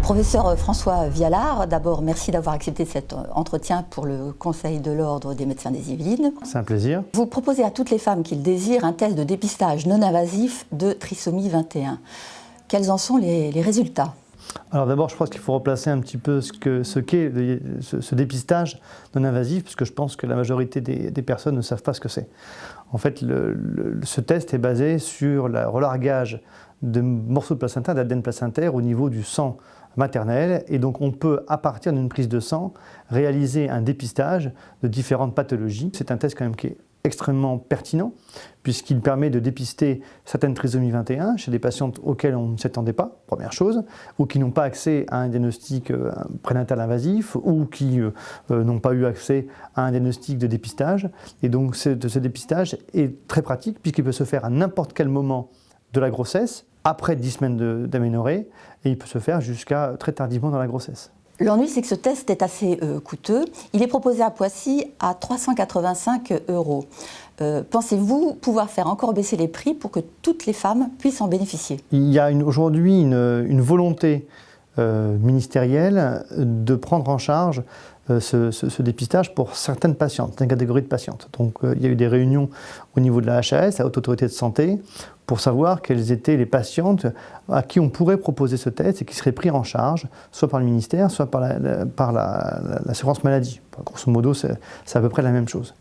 Professeur François Vialard, d'abord merci d'avoir accepté cet entretien pour le Conseil de l'Ordre des médecins des Yvelines. C'est un plaisir. Vous proposez à toutes les femmes qui le désirent un test de dépistage non invasif de trisomie 21. Quels en sont les résultats ? Alors d'abord, je pense qu'il faut replacer un petit peu ce qu'est ce dépistage non invasif, puisque je pense que la majorité des personnes ne savent pas ce que c'est. En fait, ce test est basé sur le relargage de morceaux de placenta, d'ADN placentaire au niveau du sang maternel, et donc on peut, à partir d'une prise de sang, réaliser un dépistage de différentes pathologies. C'est un test quand même qui est extrêmement pertinent, puisqu'il permet de dépister certaines trisomies 21 chez des patientes auxquelles on ne s'attendait pas, première chose, ou qui n'ont pas accès à un diagnostic prénatal invasif, ou qui n'ont pas eu accès à un diagnostic de dépistage. Et donc ce dépistage est très pratique, puisqu'il peut se faire à n'importe quel moment de la grossesse, après 10 semaines d'aménorrhée, et il peut se faire jusqu'à très tardivement dans la grossesse. L'ennui, c'est que ce test est assez coûteux. Il est proposé à Poissy à 385 €. Pensez-vous pouvoir faire encore baisser les prix pour que toutes les femmes puissent en bénéficier ? Il y a aujourd'hui une volonté ministérielle de prendre en charge ce dépistage pour certaines patientes, certaines catégories de patientes. Donc il y a eu des réunions au niveau de la HAS, la Haute Autorité de Santé, pour savoir quelles étaient les patientes à qui on pourrait proposer ce test et qui seraient pris en charge, soit par le ministère, soit par l'assurance maladie. Grosso modo, c'est à peu près la même chose.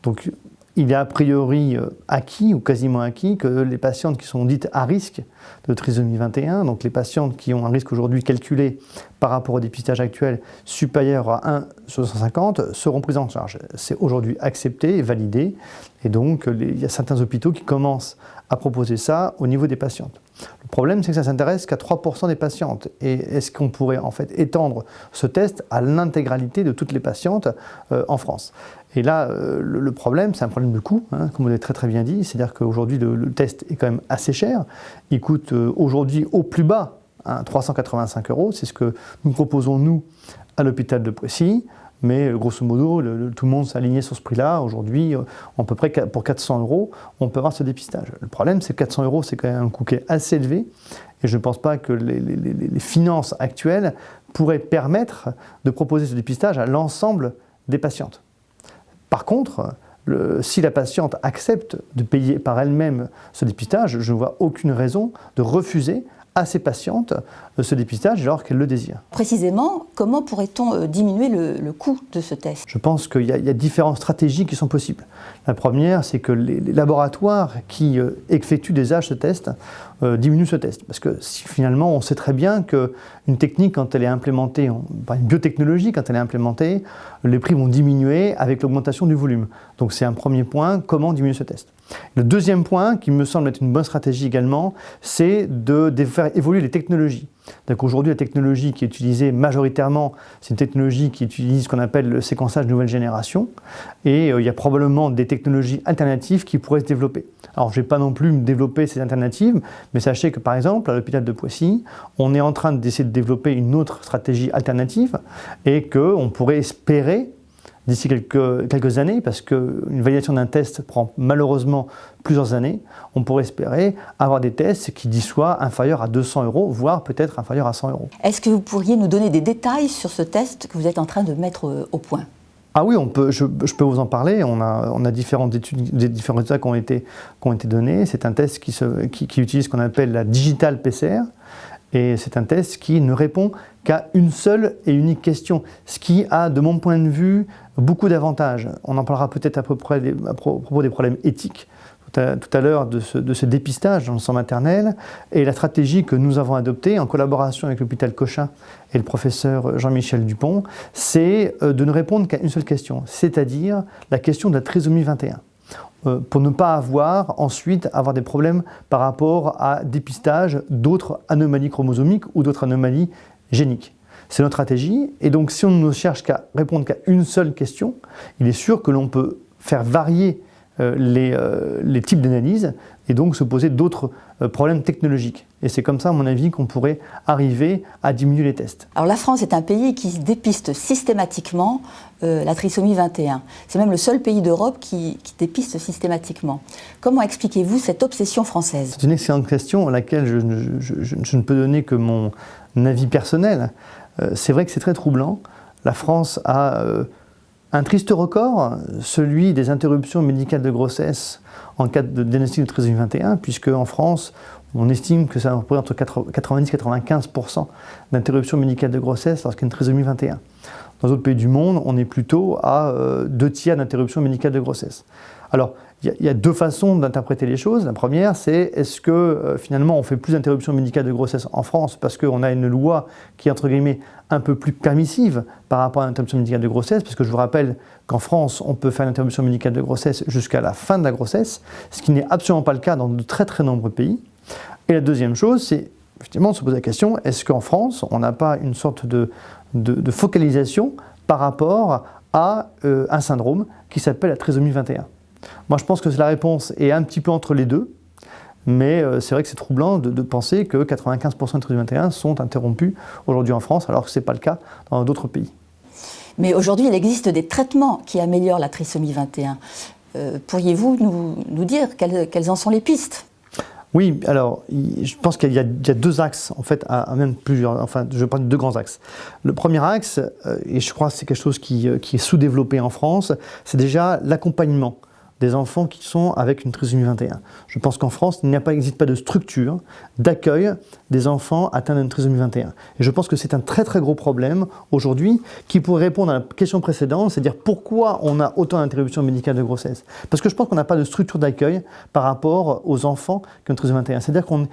Donc il est a priori acquis, ou quasiment acquis, que les patientes qui sont dites à risque de trisomie 21, donc les patientes qui ont un risque aujourd'hui calculé par rapport au dépistage actuel supérieur à 1 sur 150, seront prises en charge. C'est aujourd'hui accepté et validé, et donc il y a certains hôpitaux qui commencent à proposer ça au niveau des patientes. Le problème, c'est que ça s'intéresse qu'à 3% des patientes. Et est-ce qu'on pourrait en fait étendre ce test à l'intégralité de toutes les patientes en France ? Et là, le problème, c'est un problème de coût, hein, comme vous l'avez très très bien dit. C'est-à-dire qu'aujourd'hui, le test est quand même assez cher. Il coûte aujourd'hui au plus bas 385 €. C'est ce que nous proposons, nous, à l'hôpital de Poissy. Mais grosso modo, tout le monde s'est aligné sur ce prix-là. Aujourd'hui, à peu près pour 400 €, on peut avoir ce dépistage. Le problème, c'est que 400 €, c'est quand même un coût qui est assez élevé. Et je ne pense pas que les finances actuelles pourraient permettre de proposer ce dépistage à l'ensemble des patientes. Par contre, si la patiente accepte de payer par elle-même ce dépistage, je ne vois aucune raison de refuser à ces patientes ce dépistage alors qu'elles le désirent. Précisément, comment pourrait-on diminuer le coût de ce test ? Je pense qu'il y a différentes stratégies qui sont possibles. La première, c'est que les laboratoires qui effectuent déjà ce test diminuent ce test. Parce que finalement, on sait très bien qu'une technique, quand elle est implémentée, une biotechnologie, quand elle est implémentée, les prix vont diminuer avec l'augmentation du volume. Donc c'est un premier point, comment diminuer ce test. Le deuxième point, qui me semble être une bonne stratégie également, c'est de faire évoluer les technologies. Donc aujourd'hui, la technologie qui est utilisée majoritairement, c'est une technologie qui utilise ce qu'on appelle le séquençage nouvelle génération. Et il y a probablement des technologies alternatives qui pourraient se développer. Alors je ne vais pas non plus me développer ces alternatives, mais sachez que par exemple, à l'hôpital de Poissy, on est en train d'essayer de développer une autre stratégie alternative et qu'on pourrait espérer d'ici quelques années, parce qu'une validation d'un test prend malheureusement plusieurs années, on pourrait espérer avoir des tests qui soient inférieurs à 200 €, voire peut-être inférieurs à 100 €. Est-ce que vous pourriez nous donner des détails sur ce test que vous êtes en train de mettre au point ? Ah oui, je peux vous en parler. On a différentes études, des différents résultats qui ont été donnés. C'est un test qui utilise ce qu'on appelle la digital PCR. Et c'est un test qui ne répond qu'à une seule et unique question, ce qui a, de mon point de vue, beaucoup d'avantages. On en parlera peut-être à propos des problèmes éthiques tout à l'heure de ce dépistage dans le sang maternel. Et la stratégie que nous avons adoptée en collaboration avec l'hôpital Cochin et le professeur Jean-Michel Dupont, c'est de ne répondre qu'à une seule question, c'est-à-dire la question de la trisomie 21. Pour ne pas avoir des problèmes par rapport à dépistage d'autres anomalies chromosomiques ou d'autres anomalies géniques. C'est notre stratégie, et donc si on ne cherche qu'à répondre qu'à une seule question, il est sûr que l'on peut faire varier les types d'analyse et donc se poser d'autres problèmes technologiques. Et c'est comme ça, à mon avis, qu'on pourrait arriver à diminuer les tests. Alors la France est un pays qui dépiste systématiquement la trisomie 21. C'est même le seul pays d'Europe qui dépiste systématiquement. Comment expliquez-vous cette obsession française? C'est une excellente question à laquelle je ne peux donner que mon avis personnel. C'est vrai que c'est très troublant. La France a un triste record, celui des interruptions médicales de grossesse en cas de diagnostic de trisomie 21, puisque en France, on estime que ça représente entre 90 et 95% d'interruptions médicales de grossesse lorsqu'il y a une trisomie 21. Dans d'autres pays du monde, on est plutôt à 2/3 d'interruptions médicales de grossesse. Alors, il y a deux façons d'interpréter les choses. La première, c'est est-ce que finalement on fait plus d'interruptions médicales de grossesse en France parce qu'on a une loi qui est entre guillemets un peu plus permissive par rapport à l'interruption médicale de grossesse, parce que je vous rappelle qu'en France, on peut faire une interruption médicale de grossesse jusqu'à la fin de la grossesse, ce qui n'est absolument pas le cas dans de très très nombreux pays. Et la deuxième chose, c'est effectivement de se poser la question, est-ce qu'en France, on n'a pas une sorte de focalisation par rapport à un syndrome qui s'appelle la trisomie 21 ? Moi, je pense que la réponse est un petit peu entre les deux, mais c'est vrai que c'est troublant de penser que 95% des trisomie 21 sont interrompus aujourd'hui en France, alors que ce n'est pas le cas dans d'autres pays. Mais aujourd'hui, il existe des traitements qui améliorent la trisomie 21. Pourriez-vous nous dire quelles en sont les pistes ? Oui, alors je pense qu'il y a deux axes, en fait, même plusieurs, enfin je parle de deux grands axes. Le premier axe, et je crois que c'est quelque chose qui est sous-développé en France, c'est déjà l'accompagnement des enfants qui sont avec une trisomie 21. Je pense qu'en France, il n'existe pas de structure d'accueil des enfants atteints d'une trisomie 21. Et je pense que c'est un très très gros problème aujourd'hui qui pourrait répondre à la question précédente, c'est-à-dire pourquoi on a autant d'interruptions médicales de grossesse. Parce que je pense qu'on n'a pas de structure d'accueil par rapport aux enfants qui ont une trisomie 21. C'est-à-dire qu'on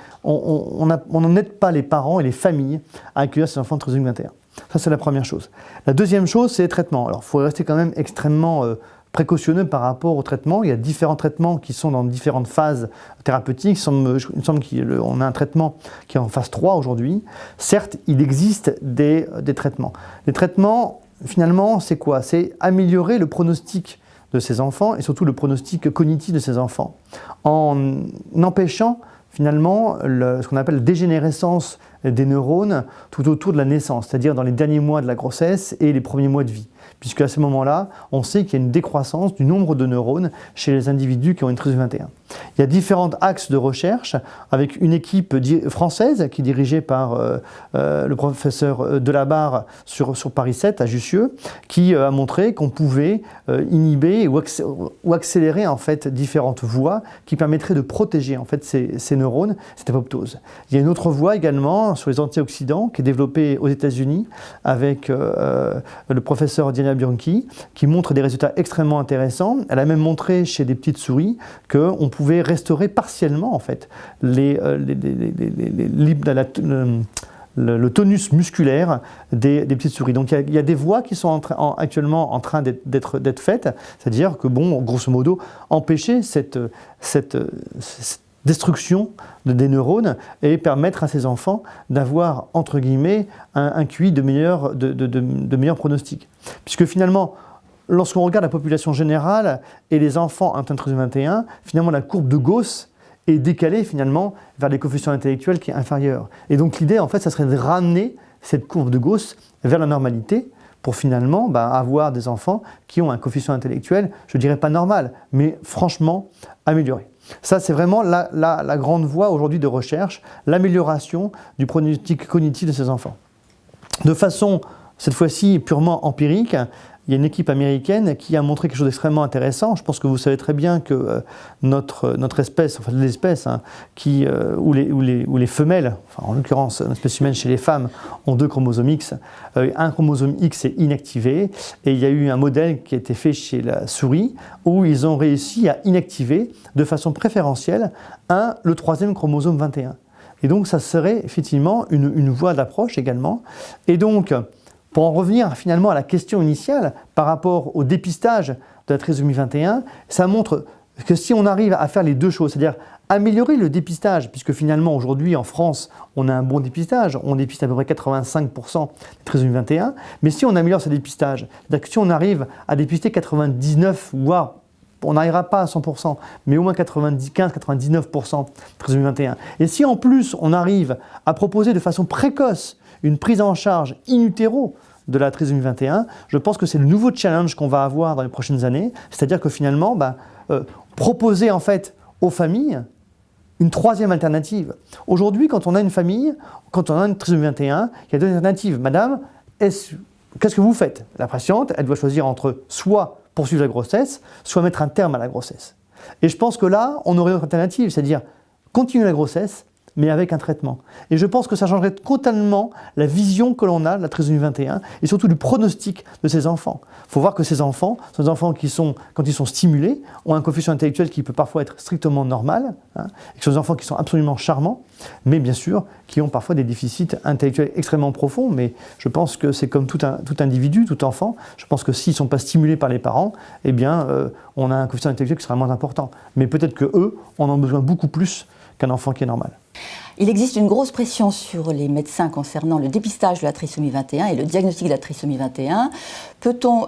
n'aide pas les parents et les familles à accueillir ces enfants de trisomie 21. Ça, c'est la première chose. La deuxième chose, c'est les traitements. Alors, il faut rester quand même extrêmement précautionneux par rapport au traitement. Il y a différents traitements qui sont dans différentes phases thérapeutiques. Il me semble qu'on a un traitement qui est en phase 3 aujourd'hui. Certes, il existe des traitements. Les traitements, finalement, c'est quoi? C'est améliorer le pronostic de ces enfants et surtout le pronostic cognitif de ces enfants en empêchant finalement ce qu'on appelle la dégénérescence des neurones tout autour de la naissance, c'est-à-dire dans les derniers mois de la grossesse et les premiers mois de vie. Puisque à ce moment-là, on sait qu'il y a une décroissance du nombre de neurones chez les individus qui ont une trisomie 21. Il y a différents axes de recherche avec une équipe française qui est dirigée par le professeur Delabarre sur Paris 7 à Jussieu, qui a montré qu'on pouvait inhiber ou accélérer en fait différentes voies qui permettraient de protéger en fait ces neurones, cette apoptose. Il y a une autre voie également sur les antioxydants qui est développée aux États-Unis avec le professeur Diana Bianchi, qui montre des résultats extrêmement intéressants. Elle a même montré chez des petites souris qu'on pouvait restaurer partiellement en fait le tonus musculaire des petites souris. Donc il y a des voies qui sont actuellement en train d'être faites, c'est-à-dire que grosso modo, empêcher cette destruction des neurones et permettre à ces enfants d'avoir, entre guillemets, un QI de meilleur pronostic. Puisque finalement, lorsqu'on regarde la population générale et les enfants atteints de trisomie 21, finalement la courbe de Gauss est décalée finalement vers les coefficients intellectuels qui est inférieur. Et donc l'idée, en fait, ça serait de ramener cette courbe de Gauss vers la normalité pour finalement avoir des enfants qui ont un coefficient intellectuel, je dirais pas normal, mais franchement amélioré. Ça, c'est vraiment la grande voie aujourd'hui de recherche, l'amélioration du pronostic cognitif de ces enfants. De façon, cette fois-ci, purement empirique, il y a une équipe américaine qui a montré quelque chose d'extrêmement intéressant. Je pense que vous savez très bien que notre espèce, enfin l'espèce, où les femelles, enfin en l'occurrence notre espèce humaine chez les femmes, ont 2 chromosomes X. Un chromosome X est inactivé et il y a eu un modèle qui a été fait chez la souris où ils ont réussi à inactiver de façon préférentielle le 3e chromosome 21. Et donc ça serait effectivement une voie d'approche également. Et donc, pour en revenir finalement à la question initiale par rapport au dépistage de la trisomie 21, ça montre que si on arrive à faire les deux choses, c'est-à-dire améliorer le dépistage, puisque finalement aujourd'hui en France on a un bon dépistage, on dépiste à peu près 85% de trisomie 21, mais si on améliore ce dépistage, c'est-à-dire que si on arrive à dépister 99 voire on n'arrivera pas à 100%, mais au moins 95-99% trisomie 21. Et si en plus on arrive à proposer de façon précoce une prise en charge in utero de la trisomie 21, je pense que c'est le nouveau challenge qu'on va avoir dans les prochaines années, c'est-à-dire que finalement, proposer en fait aux familles une troisième alternative. Aujourd'hui, quand on a une famille, quand on a une trisomie 21, il y a deux alternatives. Madame, qu'est-ce que vous faites? La patiente, elle doit choisir entre soit poursuivre la grossesse, soit mettre un terme à la grossesse. Et je pense que là, on aurait une autre alternative, c'est-à-dire continuer la grossesse, mais avec un traitement. Et je pense que ça changerait totalement la vision que l'on a de la trisomie 21 et surtout du pronostic de ces enfants. Il faut voir que ces enfants sont des enfants qui, quand ils sont stimulés, ont un coefficient intellectuel qui peut parfois être strictement normal, et que ce sont des enfants qui sont absolument charmants, mais bien sûr qui ont parfois des déficits intellectuels extrêmement profonds. Mais je pense que c'est comme tout individu, tout enfant. Je pense que s'ils ne sont pas stimulés par les parents, eh bien, on a un coefficient intellectuel qui sera moins important. Mais peut-être qu'eux en ont besoin beaucoup plus qu'un enfant qui est normal. Il existe une grosse pression sur les médecins concernant le dépistage de la trisomie 21 et le diagnostic de la trisomie 21. Peut-on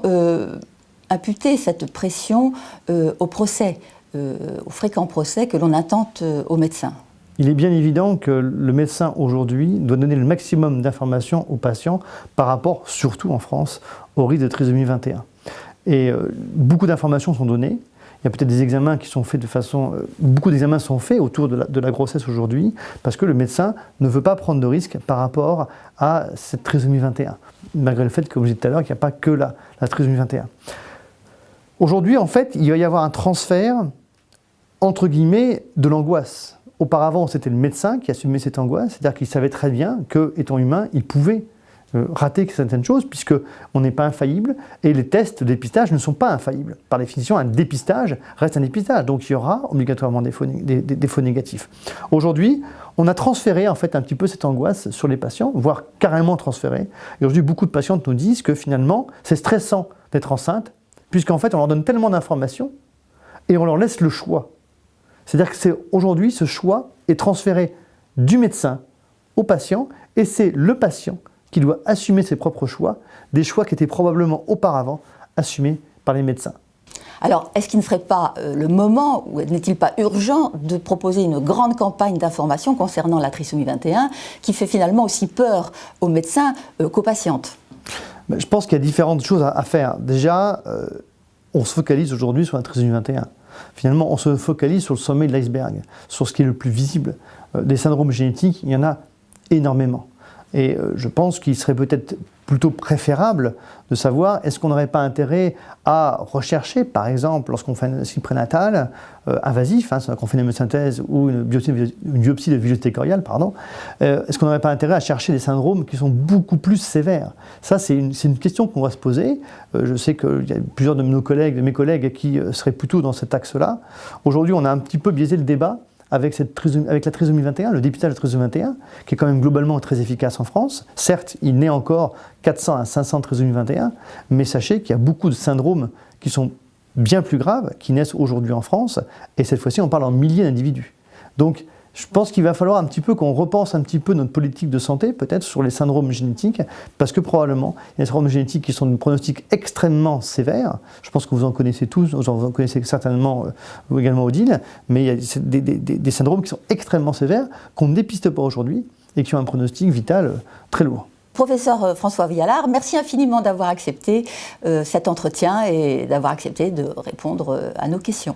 imputer cette pression au procès, aux fréquents procès que l'on intente aux médecins? Il est bien évident que le médecin aujourd'hui doit donner le maximum d'informations aux patients par rapport, surtout en France, au risque de trisomie 21. Et beaucoup d'informations sont données. Il y a peut-être des examens qui sont faits de façon... beaucoup d'examens sont faits autour de la grossesse aujourd'hui parce que le médecin ne veut pas prendre de risques par rapport à cette trisomie 21. Malgré le fait, comme je disais tout à l'heure, qu'il n'y a pas que la trisomie 21. Aujourd'hui, en fait, il va y avoir un transfert, entre guillemets, de l'angoisse. Auparavant, c'était le médecin qui assumait cette angoisse, c'est-à-dire qu'il savait très bien que, étant humain, il pouvait rater certaines choses, puisqu'on n'est pas infaillible, et les tests de dépistage ne sont pas infaillibles. Par définition, un dépistage reste un dépistage, donc il y aura obligatoirement des faux négatifs. Aujourd'hui, on a transféré en fait un petit peu cette angoisse sur les patients, voire carrément transféré. Et aujourd'hui, beaucoup de patientes nous disent que finalement, c'est stressant d'être enceinte, puisqu'en fait, on leur donne tellement d'informations, et on leur laisse le choix. C'est-à-dire que aujourd'hui, ce choix est transféré du médecin au patient, et c'est le patient qui doit assumer ses propres choix, des choix qui étaient probablement auparavant assumés par les médecins. Alors, est-ce qu'il ne serait pas le moment, ou n'est-il pas urgent, de proposer une grande campagne d'information concernant la trisomie 21, qui fait finalement aussi peur aux médecins qu'aux patientes? Je pense qu'il y a différentes choses à faire. Déjà, on se focalise aujourd'hui sur la trisomie 21. Finalement, on se focalise sur le sommet de l'iceberg, sur ce qui est le plus visible. Des syndromes génétiques, il y en a énormément. Et je pense qu'il serait peut-être plutôt préférable de savoir est-ce qu'on n'aurait pas intérêt à rechercher, par exemple, lorsqu'on fait un cycle prénatal invasif, c'est-à-dire qu'on fait une hémosynthèse ou une biopsie de villosité coriale, est-ce qu'on n'aurait pas intérêt à chercher des syndromes qui sont beaucoup plus sévères? Ça, c'est une question qu'on va se poser. Je sais qu'il y a plusieurs de mes collègues qui seraient plutôt dans cet axe-là. Aujourd'hui, on a un petit peu biaisé le débat avec la trisomie 21, le dépistage de la trisomie 21, qui est quand même globalement très efficace en France. Certes, il naît encore 400 à 500 trisomies 21, mais sachez qu'il y a beaucoup de syndromes qui sont bien plus graves, qui naissent aujourd'hui en France, et cette fois-ci, on parle en milliers d'individus. Donc, je pense qu'il va falloir un petit peu qu'on repense un petit peu notre politique de santé, peut-être sur les syndromes génétiques, parce que probablement, il y a des syndromes génétiques qui sont de pronostics extrêmement sévères. Je pense que vous en connaissez tous, vous en connaissez certainement également Odile, mais il y a des syndromes qui sont extrêmement sévères, qu'on ne dépiste pas aujourd'hui, et qui ont un pronostic vital très lourd. Professeur François Vialard, merci infiniment d'avoir accepté cet entretien et d'avoir accepté de répondre à nos questions.